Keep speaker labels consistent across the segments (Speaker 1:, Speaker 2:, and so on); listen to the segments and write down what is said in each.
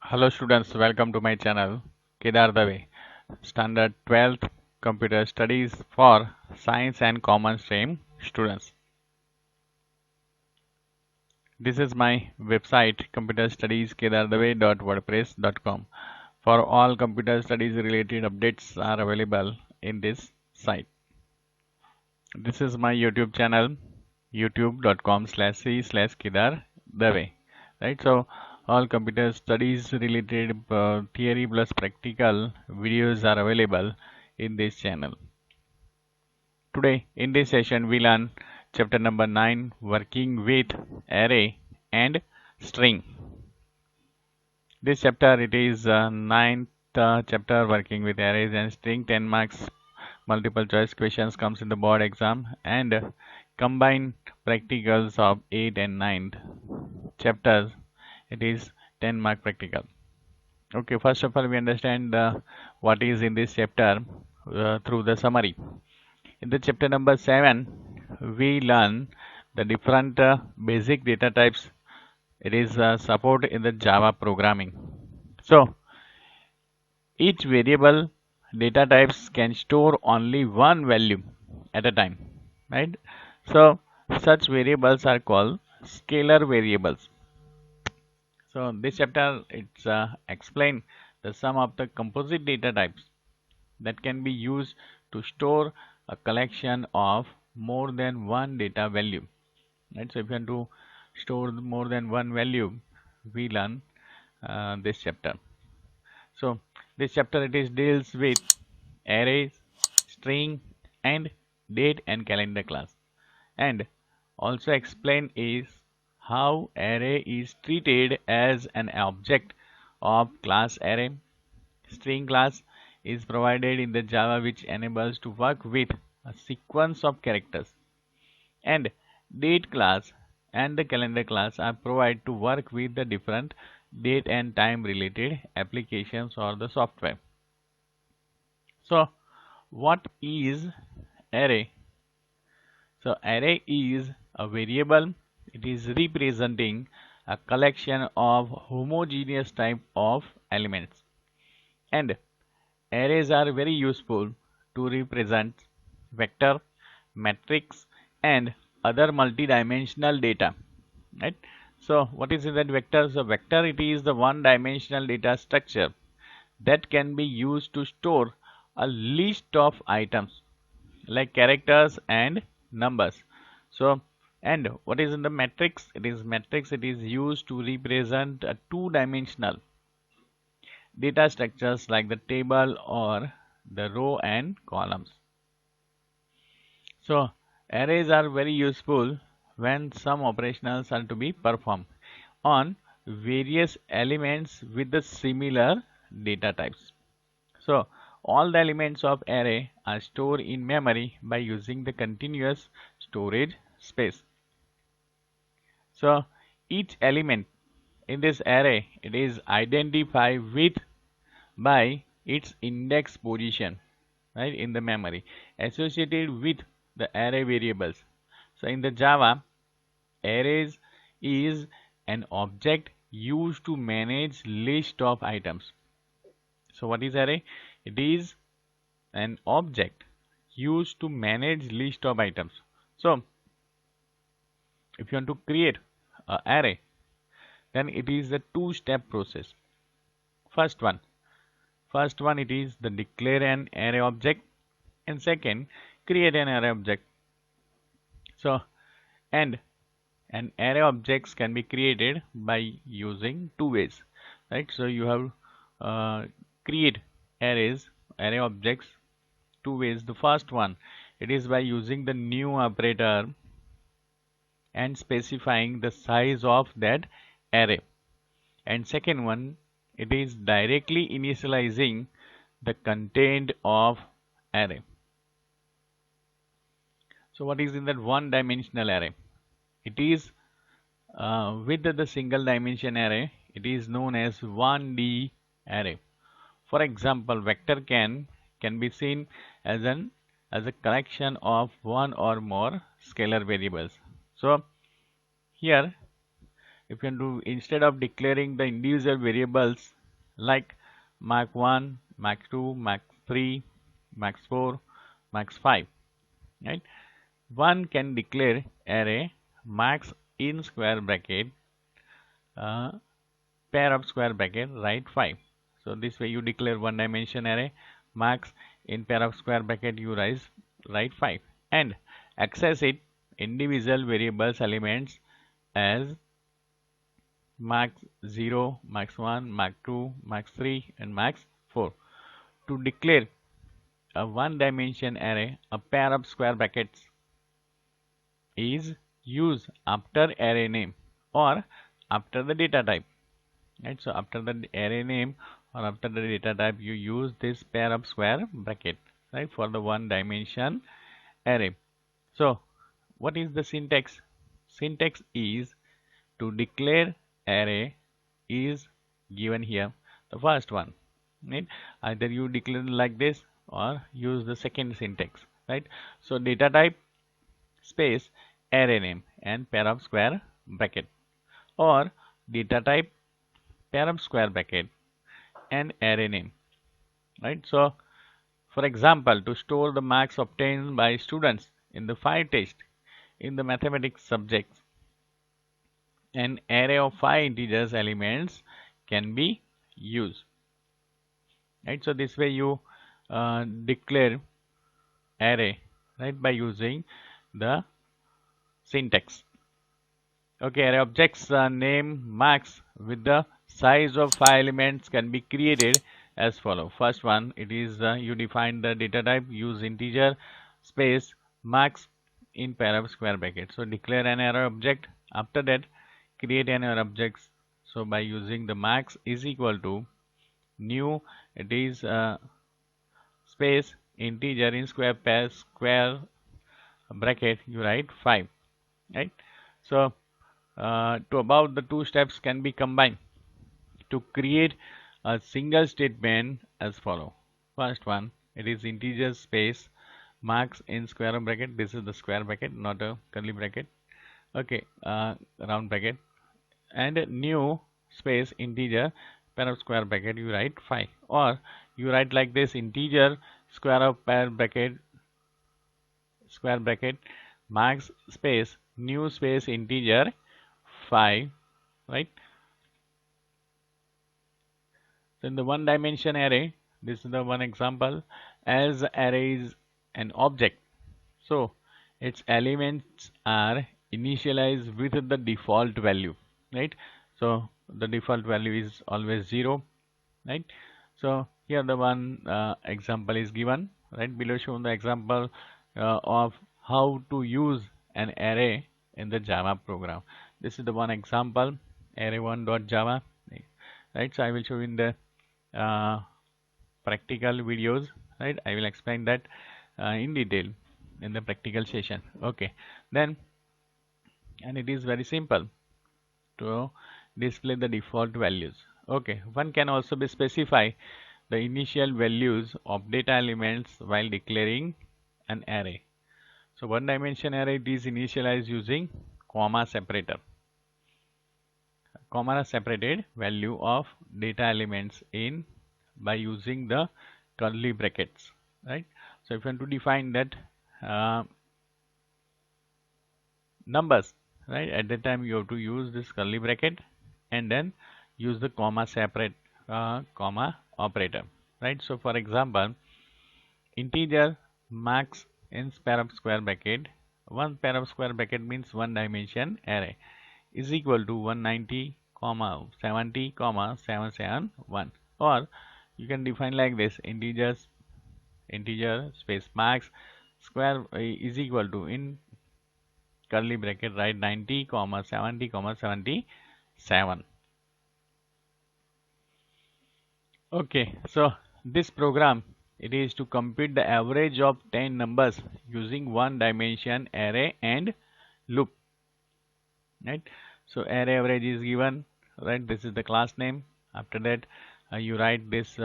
Speaker 1: Hello students, welcome to my channel Kedar Dave, Standard 12th Computer Studies for Science and Common Stream students. This is my website computerstudieskedardave.wordpress.com. For all computer studies related updates are available in this site. This is my YouTube channel youtube.com/c/Kedar Dave. Right, so all computer studies related theory plus practical videos are available in this channel. Today in this session we learn chapter number 9, working with array and string. This chapter it is ninth chapter, working with arrays and string. 10 marks multiple choice questions comes in the board exam, and combined practicals of 8 and 9th chapters, it is 10-mark practical. Okay, first of all we understand what is in this chapter through the summary. In the chapter number 7 we learn the different basic data types. It is support in the Java programming. So each variable data types can store only one value at a time, right? So such variables are called scalar variables. So this chapter it's explain the sum of the composite data types that can be used to store a collection of more than one data value, right? So if you want to store more than one value, we learn this chapter. So this chapter it is deals with arrays, string, and date and calendar class, and also explain is how array is treated as an object of class array. String class is provided in the Java which enables to work with a sequence of characters, and date class and the calendar class are provided to work with the different date and time related applications or the software. So what is array? So array is a variable. It is representing a collection of homogeneous type of elements, and arrays are very useful to represent vector, matrix, and other multidimensional data, right? So what is that vector? So vector it is the one-dimensional data structure that can be used to store a list of items like characters and numbers. So and what is in the matrix? It is matrix. It is used to represent a two-dimensional data structures like the table or the row and columns. So arrays are very useful when some operations are to be performed on various elements with the similar data types. So all the elements of array are stored in memory by using the continuous storage space. So each element in this array it is identified with by its index position, right, in the memory associated with the array variables. So in the Java, arrays is an object used to manage list of items. So what is array? It is an object used to manage list of items. So if you want to create an array, then it is a two-step process. First one it is the declare an array object, and second create an array object. So and an array objects can be created by using two ways, right? So you have create array objects two ways. The first one it is by using the new operator and specifying the size of that array, and second one it is directly initializing the content of array. So what is in that one dimensional array? It is with the single dimension array, it is known as 1D array. For example, vector can be seen as a collection of one or more scalar variables. So here if you do, instead of declaring the individual variables like Mark 1, Mark 2, Mark 3, Mark 4, Mark 5, right? One can declare array marks in square bracket, uh, pair of square bracket, right 5. So this way you declare one dimension array marks in pair of square bracket, you write 5 and access it individual variables elements as marks 0, marks 1, mark 2, marks 3 and marks 4. To declare a one dimension array, a pair of square brackets is used after array name or after the data type, right? So after the array name or after the data type, you use this pair of square bracket, right, for the one dimension array. So what is the syntax? Syntax is to declare array is given here, the first one, right? Either you declare like this or use the second syntax, right? So data type space array name and pair of square bracket, or data type pair of square bracket and array name, right? So for example, to store the marks obtained by students in the 5 test in the mathematics subjects, an array of 5 integers elements can be used, right? So this way you declare array, right, by using the syntax. Okay, array objects name marks with the size of 5 elements can be created as follow. First one, it is you define the data type, use integer space marks in pair of square bracket. So declare an array object. After that, create an array objects. So by using the marks is equal to new, it is space integer in square pair square bracket, you write 5, right? So to above the two steps can be combined to create a single statement as follow. First one, it is integer space marks in square bracket. This is the square bracket, not a curly bracket. Okay, round bracket, and new space integer pair of square bracket, you write 5, or you write like this: integer square of pair bracket square bracket marks space new space integer 5, right? So in the one dimension array, this is the one example, as array is an object, so its elements are initialized with the default value, right? So the default value is always 0, right? So here the one example is given, right below, shown the example of how to use an array in the Java program. This is the one example, array1.java, right? So I will show you in the uh, practical videos, right? I will explain that in detail in the practical session. Okay, then, and it is very simple to display the default values. Okay, one can also be specify the initial values of data elements while declaring an array. So one dimension array is initialized using comma separator. Comma separated value of data elements in by using the curly brackets, right? So if you want to define that numbers, right, at that time you have to use this curly bracket and then use the comma separate comma operator, right? So for example, integer max in pair of square bracket, one pair of square bracket means one dimension array, is equal to 190 comma 70 comma 771, or you can define like this: integer space max square is equal to, in curly bracket, write 90 comma 70 comma 77. Okay, so this program, it is to compute the average of 10 numbers using one dimension array and loop, right? So array average is given, right? This is the class name. After that you write this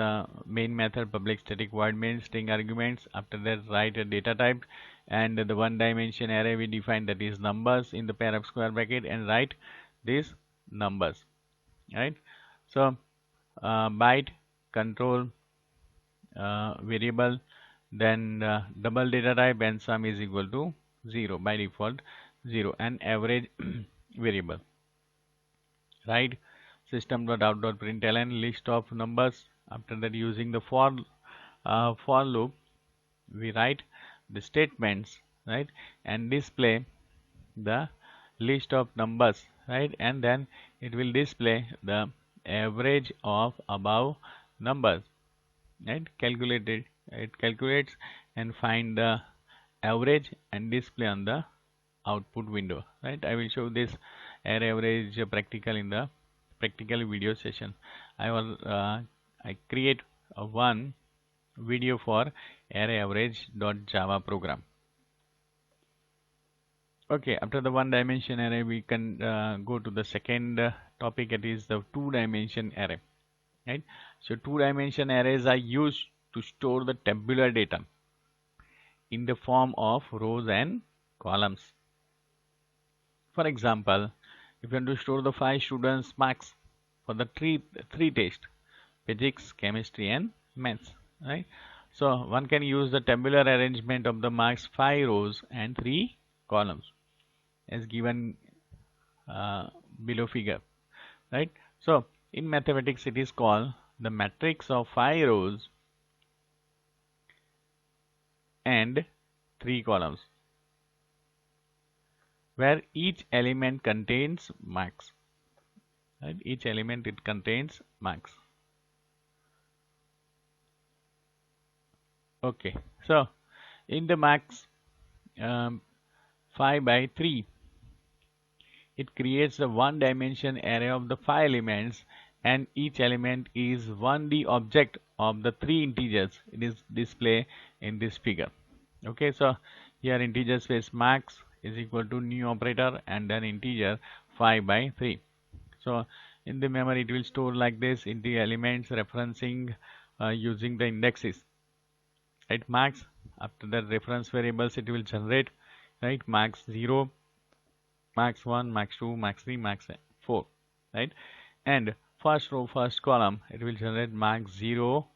Speaker 1: main method public static void main string arguments. After that write a data type, and the one dimension array we define, that is numbers in the pair of square bracket, and write these numbers, right? So byte control variable, then double data type and sum is equal to 0 by default 0, and average variable, right? System.out.println list of numbers. After that, using the for loop, we write the statements, right, and display the list of numbers, right, and then it will display the average of above numbers, right? It calculates and find the average and display on the output window, right? I will show this array average practical in the practical video session. I create one video for array average.java program. Okay, after the one dimension array, we can go to the second topic. It is the two dimension array, right? So two dimension arrays are used to store the tabular data in the form of rows and columns. For example, if you want to store the 5 students marks for the three tests, physics, chemistry and maths, right? So one can use the tabular arrangement of the marks 5 rows and 3 columns as given below figure, right? So in mathematics it is called the matrix of 5 rows and 3 columns, where each element contains marks, right? Each element it contains marks. Okay, so in the marks 5 by 3, it creates a one dimension array of the 5 elements, and each element is 1D object of the 3 integers. It is displayed in this figure. Okay, so here integer space max is equal to new operator and then integer 5 by 3. So in the memory it will store like this in the elements referencing using the indexes, right? Max, after that reference variables it will generate, right? Max 0, max 1, max 2, max 3, max 4, right? And first row, first column, it will generate max 0,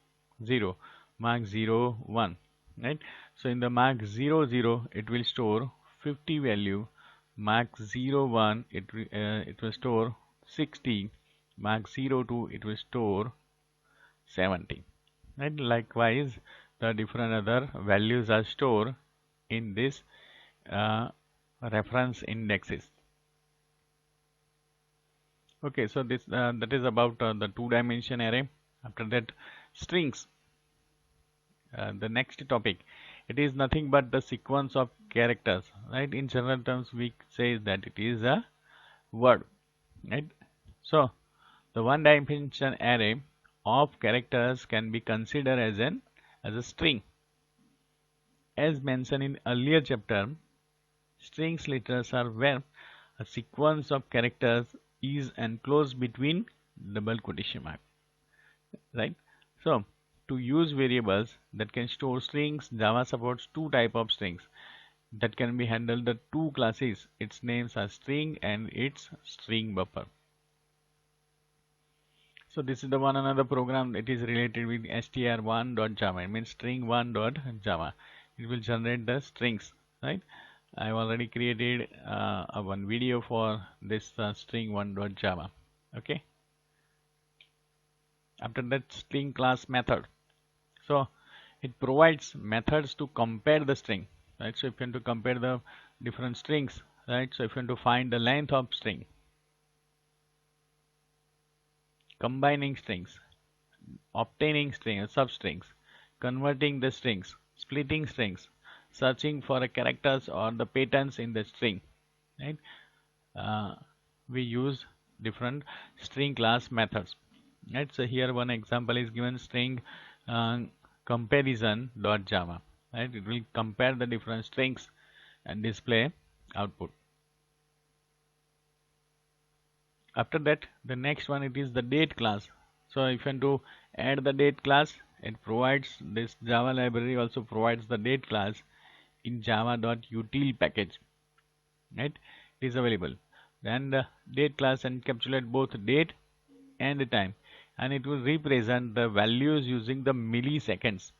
Speaker 1: 0, max 0, 1, right? So in the max 0, 0, it will store 50 value, max 0, 1, it will store 60, max 0, 2, it will store 70, right? Likewise, the different other values are stored in this reference indexes. Okay, so this that is about the two dimension array. After that, strings, the next topic, it is nothing but the sequence of characters, right? In general terms we say that it is a word, right? So the one dimension array of characters can be considered as a string. As mentioned in earlier chapter, strings letters are where a sequence of characters is enclosed between double quotation mark, right? So to use variables that can store strings, Java supports two type of strings that can be handled the two classes. Its names are string and its string buffer. So this is the one another program. It is related with str1.java. It means string1.java. It will generate the strings, right? I have already created one video for this string1.java. Okay. After that, string class method. So it provides methods to compare the string, right? So if you want to compare the different strings, right? So if you want to find the length of string, combining strings, obtaining strings, substrings, converting the strings, splitting strings, searching for the characters or the patterns in the string, right? We use different string class methods, right? So here one example is given, string comparison.java, right? It will compare the different strings and display output. After that, the next one, it is the date class. So if you want to add the date class, it provides this Java library also provides the date class in java.util package, right? It is available. Then the date class encapsulate both date and the time. and it will represent the values using the milliseconds,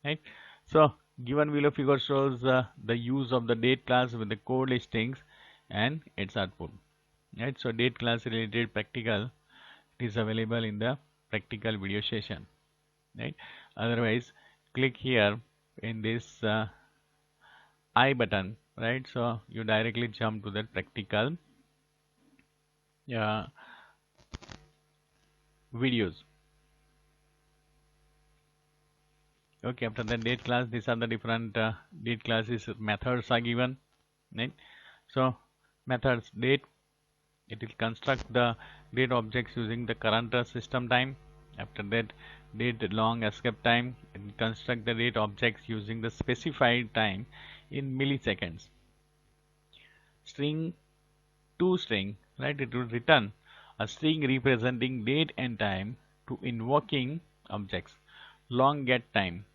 Speaker 1: right? So given below figure shows the use of the date class with the code listings and its output, right? So date class related practical is available in the practical video session, right? Otherwise, click here in this I button, right? So you directly jump to that practical uh, videos. Okay, after the date class, these are the different date classes methods are given, right? So methods date, it will construct the date objects using the current system time. After that, date long escape time, it will construct the date objects using the specified time in milliseconds. String to string, right? It will return a string representing date and time to invoking objects. Long get time,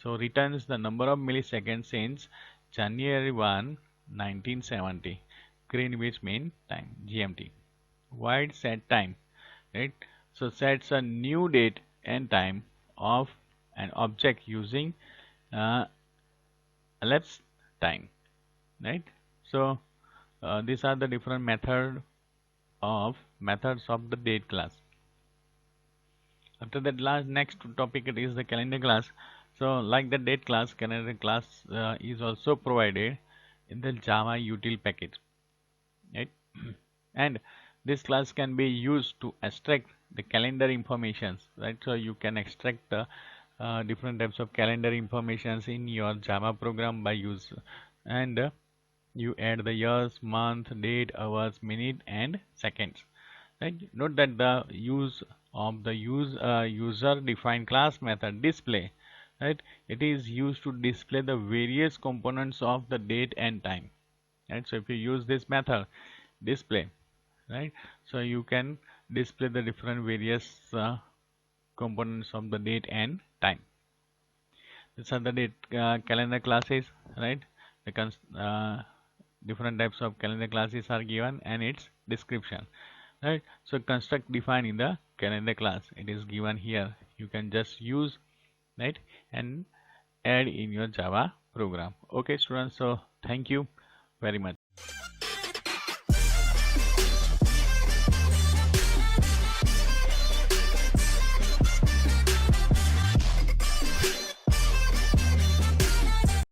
Speaker 1: so returns the number of milliseconds since January 1, 1970, Greenwich Mean Time (GMT). Void set time, right? So sets a new date and time of an object using uh, elapsed time, right? So these are the different methods of the date class. After that, next topic it is the calendar class. So like the date class, calendar class is also provided in the Java util package, right? And this class can be used to extract the calendar informations, right? So you can extract the different types of calendar informations in your Java program by use, and you add the years, month, date, hours, minute, and seconds. Right? Note that the use of the user defined class method display, right? It is used to display the various components of the date and time. Right? So if you use this method display, right? So you can display the different various components of the date and time. These are the date calendar classes, right? The different types of calendar classes are given and its description, right? So construct defined in the calendar class, it is given here. You can just use, right, and add in your Java program. Okay students, so thank you very much.